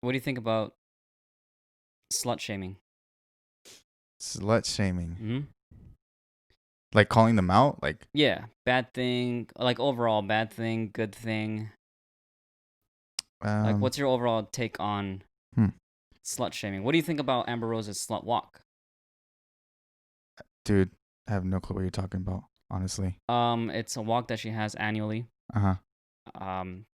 What do you think about slut shaming? Slut shaming. Hmm. Like calling them out? Like, Yeah, bad thing. Like overall, bad thing, good thing. Like, um, what's your overall take on hmm. slut shaming? What do you think about Amber Rose's slut walk? Dude, I have no clue what you're talking about, honestly. It's a walk that she has annually. Uh-huh.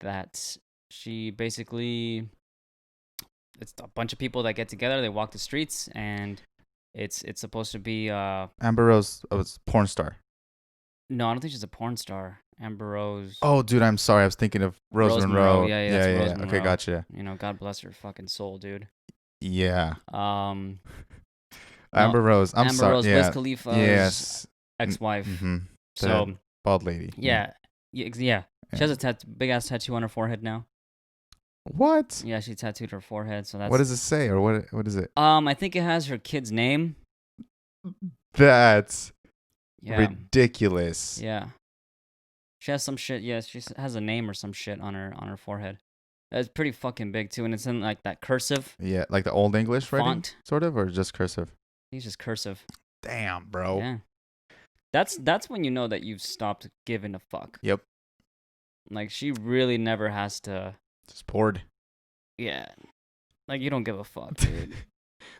That she basically, it's a bunch of people that get together. They walk the streets, and it's supposed to be Amber Rose was porn star. No, I don't think she's a porn star. Amber Rose. Oh, dude, I'm sorry. I was thinking of Rose Rose Monroe. Monroe. Yeah, yeah, Yeah, that's yeah, Rose yeah. Okay, Monroe. gotcha. God bless her fucking soul, dude. Yeah. Um, no, Amber Rose. I'm Amber sorry. Rose, Wiz Yeah. Khalifa's Yes. ex-wife. Mm-hmm. The So bald lady. yeah, yeah. She Yeah. has a big ass tattoo on her forehead now. What? Yeah, she tattooed her forehead. So that's. What does it say, or what is it? I think it has her kid's name. That's Yeah. ridiculous. Yeah. She has some shit. Yeah, she has a name or some shit on her forehead. It's pretty fucking big too, and it's in like that cursive Yeah, like the old English writing, font. sort of, or just cursive. I think it's just cursive. Damn, bro. Yeah. That's when you know that you've stopped giving a fuck. Yep. Like she really never has to. Just poured. Yeah. Like you don't give a fuck, dude.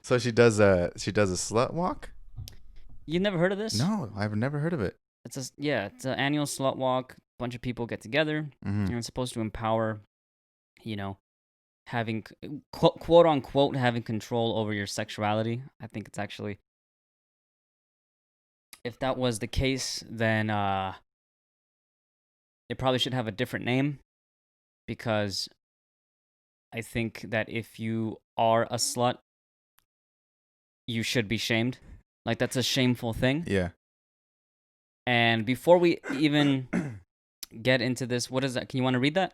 So she does a slut walk? You never heard of this? No, I've never heard of it. It's an annual slut walk. Bunch of people get together. Mm-hmm. And it's supposed to empower, having quote unquote having control over your sexuality. I think it's actually, if that was the case, then it probably should have a different name, because I think that if you are a slut, you should be shamed. Like that's a shameful thing. Yeah. And before we even get into this, what is that? Can you want to read that?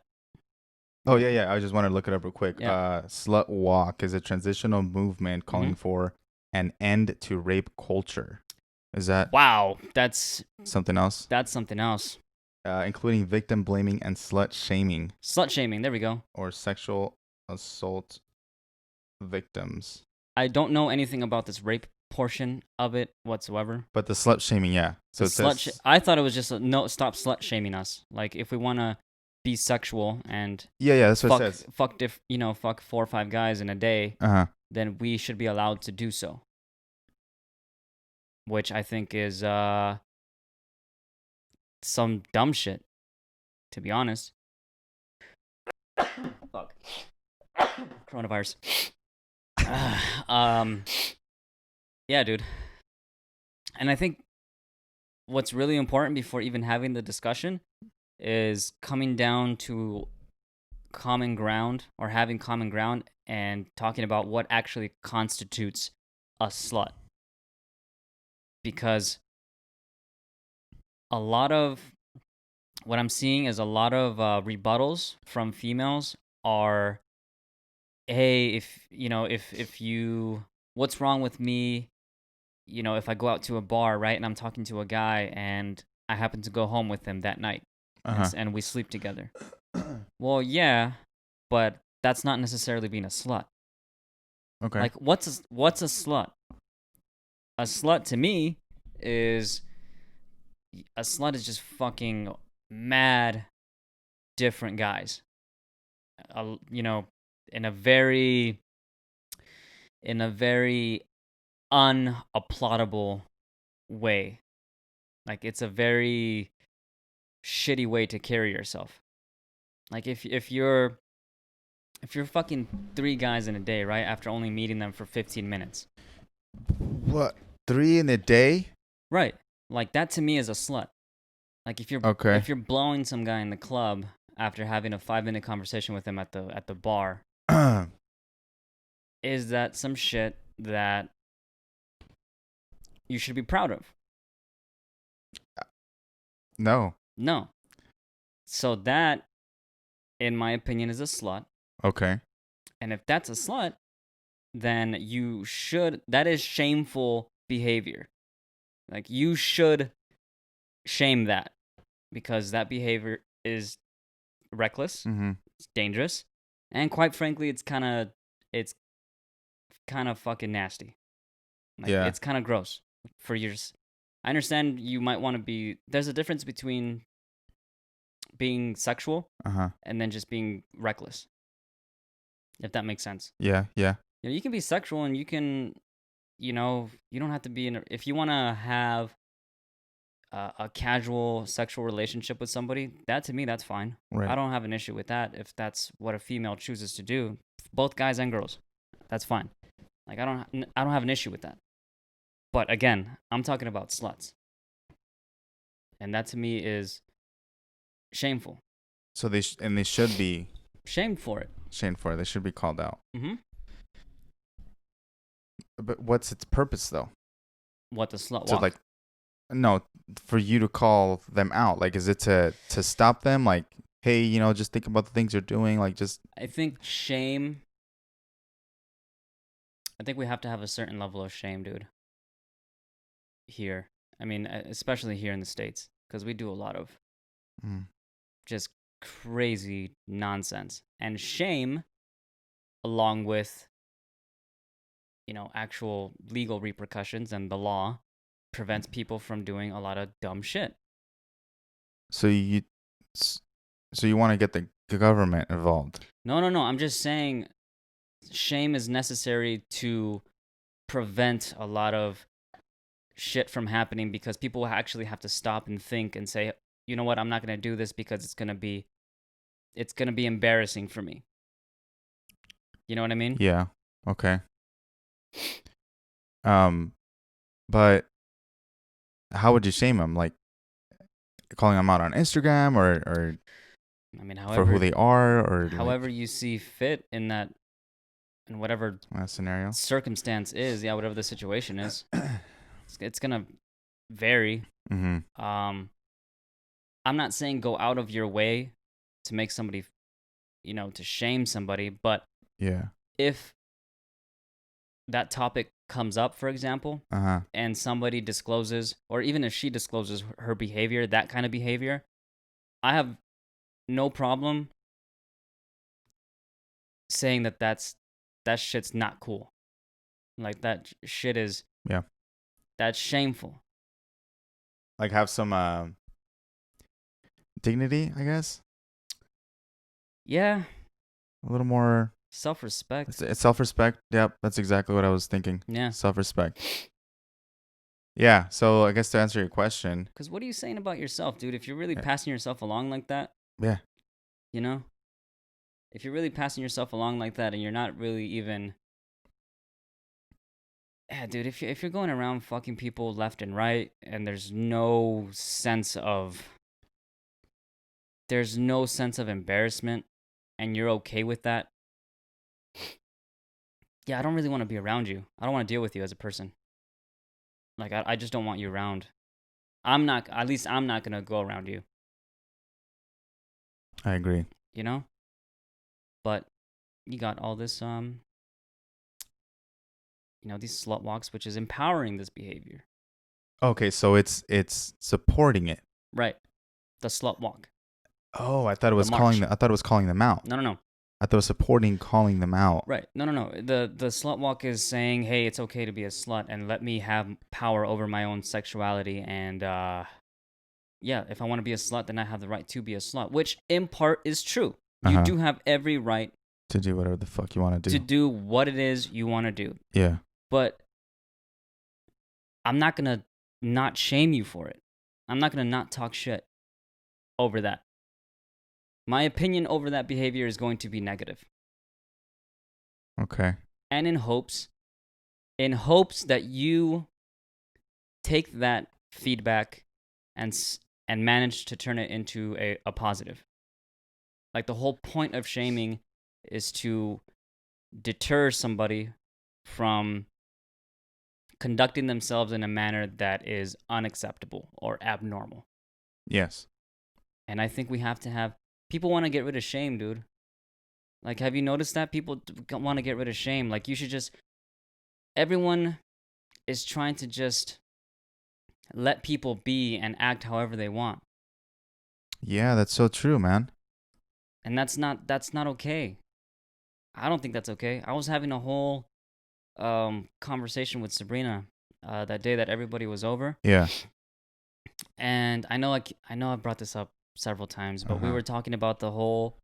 Oh, yeah. I just wanted to look it up real quick. Yeah. Slut walk is a transitional movement calling Mhm. for an end to rape culture. Is that Wow, that's something else? something else. Including victim blaming and slut shaming Slut shaming. There we go. or sexual assault victims. I don't know anything about this rape portion of it whatsoever. But the slut shaming, yeah. So The it says, I thought it was just no, stop slut shaming us. Like if we want to be sexual and yeah, that's what it says. fuck 4 or 5 guys in a day, Uh-huh. then we should be allowed to do so. Which I think is some dumb shit, to be honest. Fuck. Coronavirus. Yeah, dude. And I think what's really important before even having the discussion is coming down to common ground, or having common ground, and talking about what actually constitutes a slut. Because a lot of what I'm seeing is a lot of rebuttals from females are, hey, if you, what's wrong with me, if I go out to a bar, right, and I'm talking to a guy and I happen to go home with him that night, and we sleep together. Well, yeah, but that's not necessarily being a slut. Okay. Like, what's a slut? A slut to me is just fucking mad different guys. In a very unapplaudable way. Like it's a very shitty way to carry yourself. Like if you're fucking 3 guys in a day, right, after only meeting them for 15 minutes. What? 3 in a day? Right. Like that to me is a slut. Like if you're blowing some guy in the club after having a 5-minute conversation with him at the bar, is that some shit that you should be proud of? No. So that, in my opinion, is a slut. Okay. And if that's a slut, then that is shameful behavior. Like you should shame that, because that behavior is reckless, Mm-hmm. it's dangerous, and quite frankly, it's kind of it's kind of fucking nasty. Like Yeah. it's kind of gross for yours. I understand you might want to be. There's a difference between being sexual Uh-huh. and then just being reckless, if that makes sense. Yeah, yeah. You know, you can be sexual and you can, you don't have to be in. If you want to have a casual sexual relationship with somebody, that to me, that's fine. I Right. don't have an issue with that if that's what a female chooses to do. Both guys and girls, that's fine. Like I don't have an issue with that. But again, I'm talking about sluts, and that to me is shameful. So they should be Shamed for it. shamed for it. They should be called out. Mm-hmm. But what's its purpose though? What the slut To walk? like no, for you to call them out. Like is it to stop them like hey, just think about the things you're doing like just I think shame. I think we have to have a certain level of shame, dude. Here, I mean, especially here in the States, because we do a lot of mm, just crazy nonsense and shame, along with actual legal repercussions and the law, prevents people from doing a lot of dumb shit. so you so you want to get the government involved. No, no, no. I'm just saying shame is necessary to prevent a lot of shit from happening because people actually have to stop and think and say, you know what, I'm not gonna do this because it's gonna be embarrassing for me. You know what I mean? Yeah. Okay. Um but how would you shame them? Like calling them out on Instagram or I mean, for who they are or however like you see fit in whatever that scenario? circumstance is, yeah, whatever the situation is, it's gonna vary. Mhm. I'm not saying go out of your way to make somebody, to shame somebody, but Yeah. if that topic comes up, for example, Uh-huh. and somebody discloses, or even if she discloses her behavior, that kind of behavior, I have no problem saying that shit's not cool. Like that shit is Yeah. that's shameful. Like have some dignity, I guess. Yeah, A little more self-respect. it's self-respect. Yep, that's exactly what I was thinking. Yeah. Self-respect. Yeah, so I guess to answer your question, Because what are you saying about yourself, dude? If you're really yeah, passing yourself along like that, yeah, you know, if you're really passing yourself along like that, and you're not really even, yeah, dude. If you're going around fucking people left and right, and there's no sense of embarrassment, and you're okay with that, yeah, I don't really want to be around you. I don't want to deal with you as a person. Like I just don't want you around. At least I'm not gonna go around you. I agree. You know. But you got all this these slut walks, which is empowering this behavior. Okay, so it's supporting it. Right. The slut walk. Oh, I thought it The was march. calling them out. No, no, no. I thought it was supporting calling them out. Right. No, no, no. The slut walk is saying, hey, it's okay to be a slut and let me have power over my own sexuality. And yeah, if I want to be a slut, then I have the right to be a slut, which in part is true. You Uh-huh. do have every right To do whatever the fuck you want to to do. do what it is you want to do. Yeah. But I'm not going to not shame you for it. I'm not going to not talk shit over that. My opinion over that behavior is going to be negative. Okay. And in hopes that you take that feedback and manage to turn it into a positive. Like the whole point of shaming is to deter somebody from conducting themselves in a manner that is unacceptable or abnormal. Yes. And I think we have to have people want to get rid of shame, dude. Like, have you noticed that people want to get rid of shame? Like, you should just. Everyone is trying to just let people be and act however they want, Yeah, that's so true, man. and that's not okay. I don't think that's okay. I was having a whole conversation with Sabrina that day that everybody was over, Yeah. and I know I brought this up several times, but we Uh-huh. were talking about the whole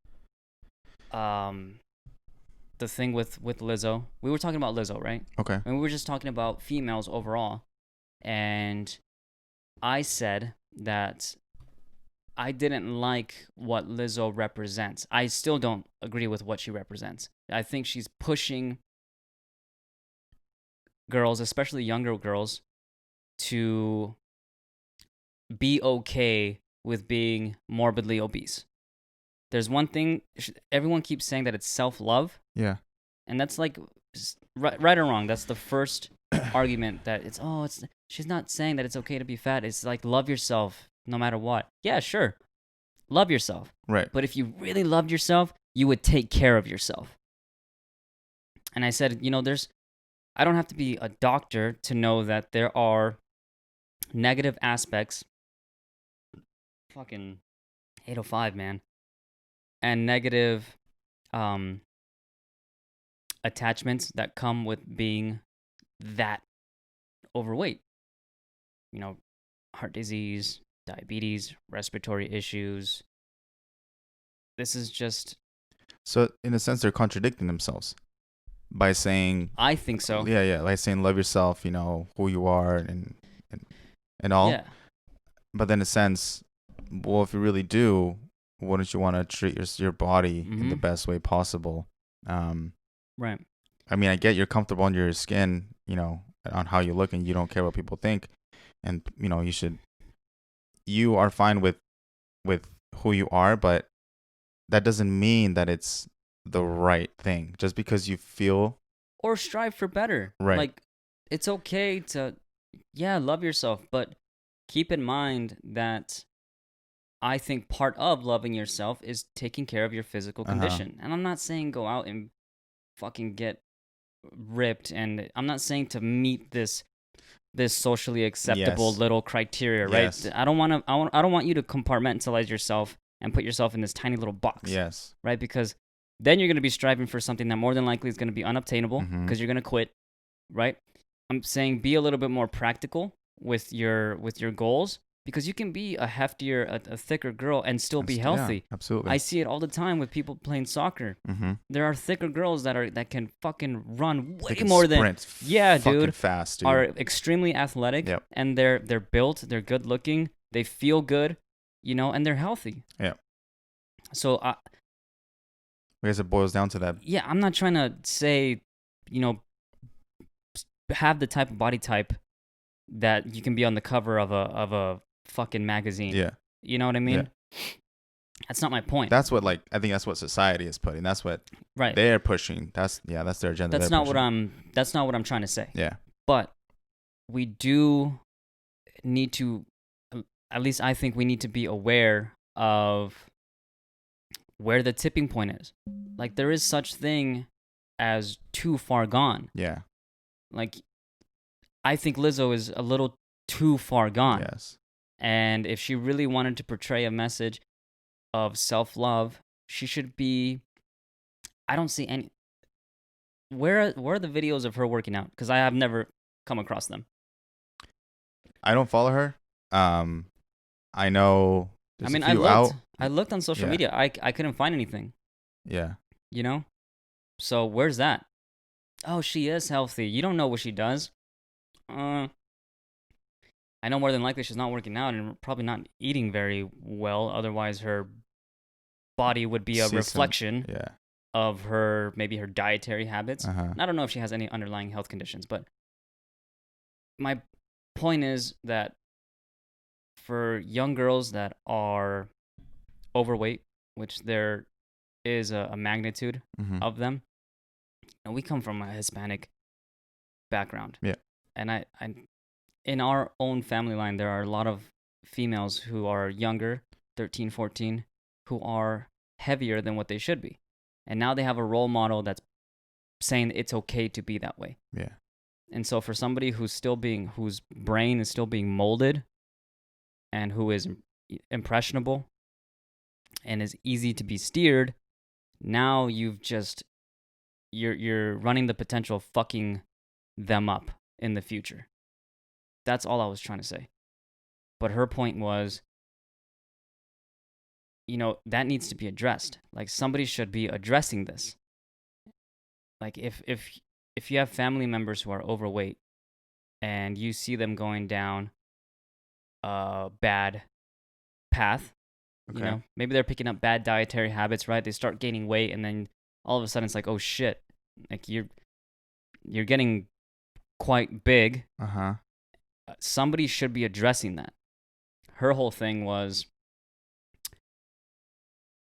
um the thing with Lizzo. We were talking about Lizzo, right? Okay. And we were just talking about females overall, and I said that I didn't like what Lizzo represents. I still don't agree with what she represents. I think she's pushing girls, especially younger girls, to be okay with being morbidly obese. There's one thing everyone keeps saying that it's self-love, Yeah. and that's like right or wrong. That's the first argument that it's she's not saying that it's okay to be fat. It's like love yourself no matter what. Yeah, sure. Love yourself. Right. But if you really loved yourself, you would take care of yourself. And I said, I don't have to be a doctor to know that there are negative aspects. Fucking 805, man. And negative um, attachments that come with being that overweight. Heart disease, diabetes, respiratory issues. This is just. So in a sense, they're contradicting themselves by saying, I think so. yeah, like saying love yourself, who you are and and all. Yeah. But then in a sense, well, if you really do, wouldn't you want to treat your body in the best way possible? Right. I mean, I get you're comfortable in your skin, on how you look, and you don't care what people think, and you are fine with who you are, but that doesn't mean that it's the right thing. Just because you feel Or strive for better. right. Like, it's okay to, yeah, love yourself, but keep in mind that I think part of loving yourself is taking care of your physical condition. And I'm not saying go out and fucking get ripped, and I'm not saying to meet this socially acceptable Yes. little criteria, right? Yes. I don't want you to compartmentalize yourself and put yourself in this tiny little box. Yes. Right? Because then you're going to be striving for something that more than likely is going to be unobtainable Mhm. because you're going to quit, right? I'm saying be a little bit more practical with your goals, because you can be a heftier, a thicker girl and still be healthy. Yeah, absolutely. I see it all the time with people playing soccer. Mm-hmm. There are thicker girls that can fucking run way They can more sprint than yeah, fucking dude. fast, dude. Are extremely athletic. Yep. And they're built, they're good looking, they feel good, and they're healthy. Yeah. So I guess it boils down to that. Yeah, I'm not trying to say, have the type of body type that you can be on the cover of a fucking magazine. Yeah. You know what I mean? Yeah. That's not my point. That's what I think that's what society is putting. That's what they're pushing. That's their agenda. That's not what I'm trying to say. Yeah. But we do need to, at least I think we need to be aware of where the tipping point is. Like, there is such thing as too far gone. Yeah. Like, I think Lizzo is a little too far gone. Yes. And if she really wanted to portray a message of self-love, she should be. I don't see any. Where are the videos of her working out? Because I have never come across them. I don't follow her. I know. I mean, I looked on social media. I couldn't find anything. Yeah. So where's that? Oh, she is healthy. You don't know what she does. I know more than likely she's not working out and probably not eating very well. Otherwise, her body would be a reflection of maybe her dietary habits. Uh-huh. I don't know if she has any underlying health conditions, but my point is that for young girls that are overweight, which there is a magnitude of them, and we come from a Hispanic background. Yeah. And I in our own family line, there are a lot of females who are younger, 13, 14, who are heavier than what they should be. And now they have a role model that's saying it's okay to be that way. Yeah. And so for somebody whose brain is still being molded and who is impressionable and is easy to be steered, now you've just you're running the potential of fucking them up in the future. That's all I was trying to say. But her point was, that needs to be addressed. Like, somebody should be addressing this. Like, if you have family members who are overweight and you see them going down a bad path, Okay. maybe they're picking up bad dietary habits, right? They start gaining weight, and then all of a sudden it's like, oh shit, like you're getting quite big. Uh-huh. Somebody should be addressing that. Her whole thing was,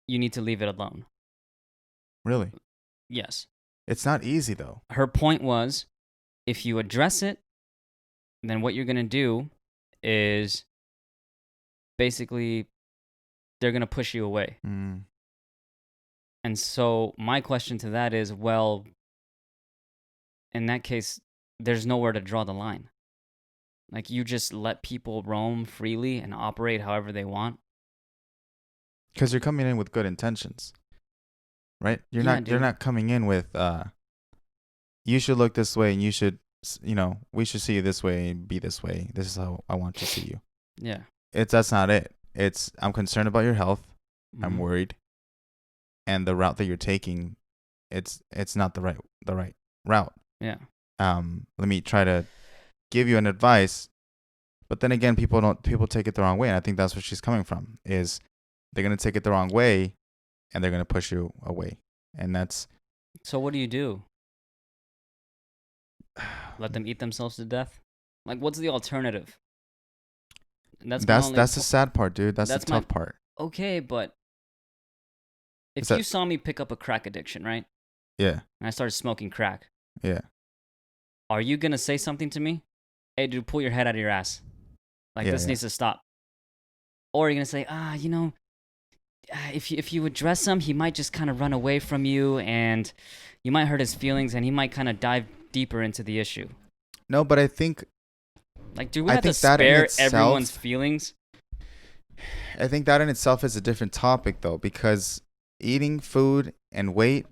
you need to leave it alone. Really? Yes. It's not easy though. Her point was, if you address it, then what you're going to do is basically they're going to push you away. Mm. And so my question to that is, well, in that case, there's nowhere to draw the line. Like, you just let people roam freely and operate however they want. Because you're coming in with good intentions, right? You're Yeah, not. You're dude. not coming in with. You should look this way, and you should. We should see you this way and be this way. This is how I want to see you. Yeah. That's not it. It's I'm concerned about your health. I'm Mhm. worried, and the route that you're taking, it's not the right route. Yeah. Let me try to give you an advice, but then again, people take it the wrong way, and I think that's where she's coming from. Is they're gonna take it the wrong way, and they're gonna push you away, and that's So what do you do? Let them eat themselves to death? Like, what's the alternative? That's my only that's the sad part, dude. That's the That's my tough part. okay, but Is if that you saw me pick up a crack addiction, right? yeah, And I started smoking crack, yeah, are you gonna say something to me? Hey, dude, pull your head out of your ass. Like, yeah, this yeah. needs to stop. Or are you gonna say, if you address him, he might just kind of run away from you, and you might hurt his feelings, and he might kind of dive deeper into the issue. No, but I think Like, do we have to that in spare everyone's itself, feelings? that in itself is a different topic though, because eating food and weight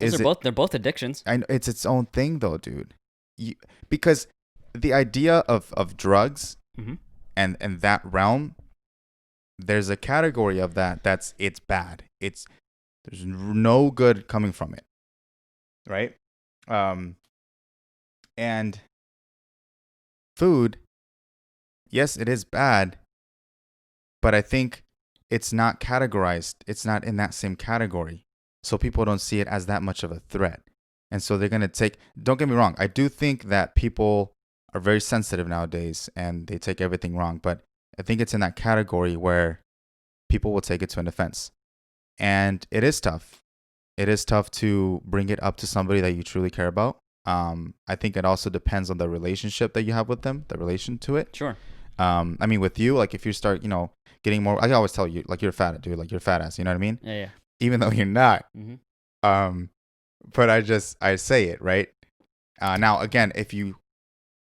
Those are is it. they're both addictions. I know it's its own thing though, dude. Because the idea of drugs Mm-hmm. and that realm, there's a category of it's bad. There's no good coming from it, right? And food, yes, it is bad, but I think it's not categorized. It's not in that same category, so people don't see it as that much of a threat, and so they're gonna take. Don't get me wrong. I do think that people are very sensitive nowadays, and they take everything wrong, but I think it's in that category where people will take it to an offense. And it is tough. It is tough to bring it up to somebody that you truly care about. I think it also depends on the relationship that you have with them, the relation to it. Sure. I mean, with you, like if you start, getting more, I always tell you, like you're fat, dude, like you're fat ass. You know what I mean? Yeah, yeah. Even though you're not. Mm-hmm. But I say it right. Now again, if you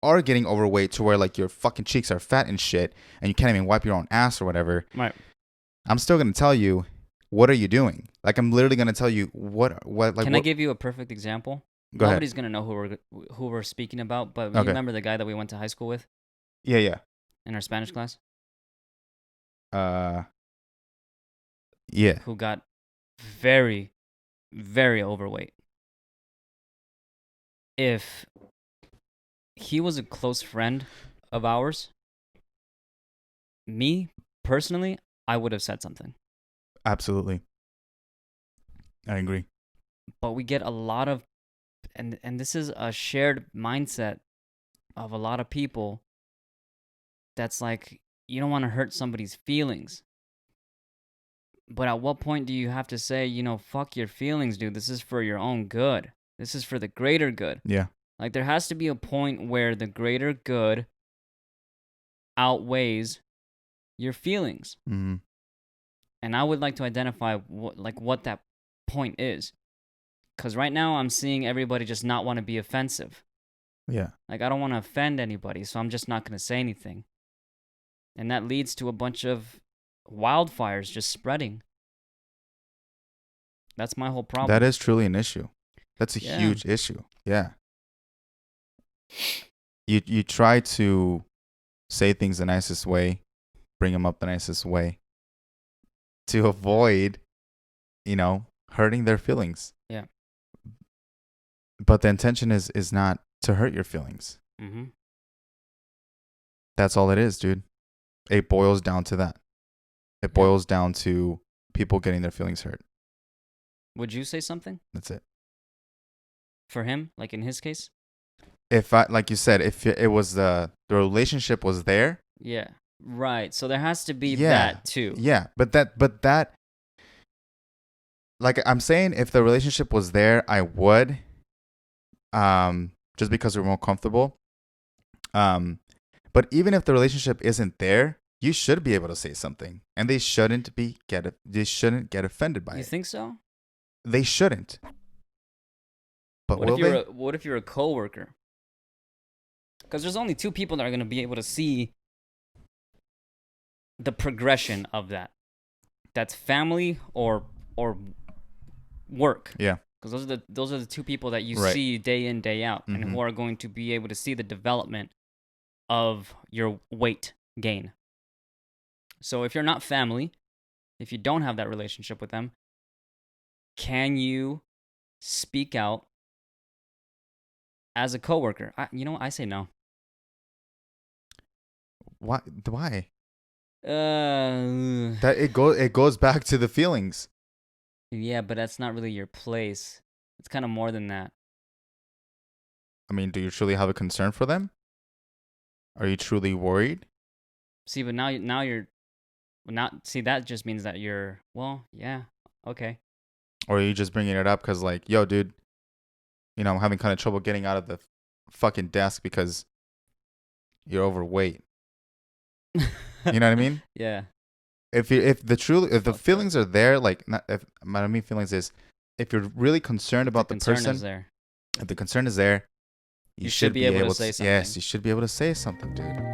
are getting overweight to where like your fucking cheeks are fat and shit, and you can't even wipe your own ass or whatever, Right. I'm still gonna tell you, what are you doing? Like I'm literally gonna tell you what like. Can I what, give you a perfect example? Go ahead. Nobody's gonna know who we're speaking about, but you Okay. remember the guy that we went to high school with Yeah, yeah. in our Spanish class, Uh, yeah. who got very, very overweight. If he was a close friend of ours, me personally, I would have said something. Absolutely. I agree. But we get a lot of, and this is a shared mindset of a lot of people. That's like, you don't want to hurt somebody's feelings. But at what point do you have to say, fuck your feelings, dude? This is for your own good. This is for the greater good. Yeah. Like, there has to be a point where the greater good outweighs your feelings. Mm-hmm. And I would like to identify what that point is. Because right now I'm seeing everybody just not want to be offensive. Yeah. Like, I don't want to offend anybody, so I'm just not going to say anything. And that leads to a bunch of wildfires just spreading. That's my whole problem. That is truly an issue. That's a Yeah. huge issue. Yeah. You try to say things the nicest way, bring them up the nicest way to avoid, hurting their feelings. Yeah. But the intention is not to hurt your feelings. Mm-hmm. That's all it is, dude. It boils down to that. It Yeah. boils down to people getting their feelings hurt. Would you say something That's it. for him, like in his case? If I, like you said, if it was the relationship was there, Yeah. Right. So there has to be yeah, that too. yeah. But that, like I'm saying, if the relationship was there, I would, just because we're more comfortable. But even if the relationship isn't there, you should be able to say something, and they shouldn't get offended by You it. think so? They shouldn't. But will they? What if you're a coworker? Because there's only two people that are going to be able to see the progression of that. That's family or work. Yeah. Because those are the two people that you Right. see day in, day out, and Mhm. who are going to be able to see the development of your weight gain. So if you're not family, if you don't have that relationship with them, can you speak out as a coworker? I say no. Why? Why? Uh, That it goes back to the feelings. yeah, but that's not really your place. It's kind of more than that. I mean, do you truly have a concern for them? Are you truly worried? See, but now you're not. See, that just means that you're. Well, yeah, okay. Or are you just bringing it up because, like, yo, dude, I'm having kind of trouble getting out of the fucking desk because you're overweight. You know what I mean? Yeah. If the Fucked up. feelings are there, like, not if what I mean feelings is, if you're really concerned about the concern person, is there. if the concern is there, You should be able to say something. Yes, you should be able to say something, dude.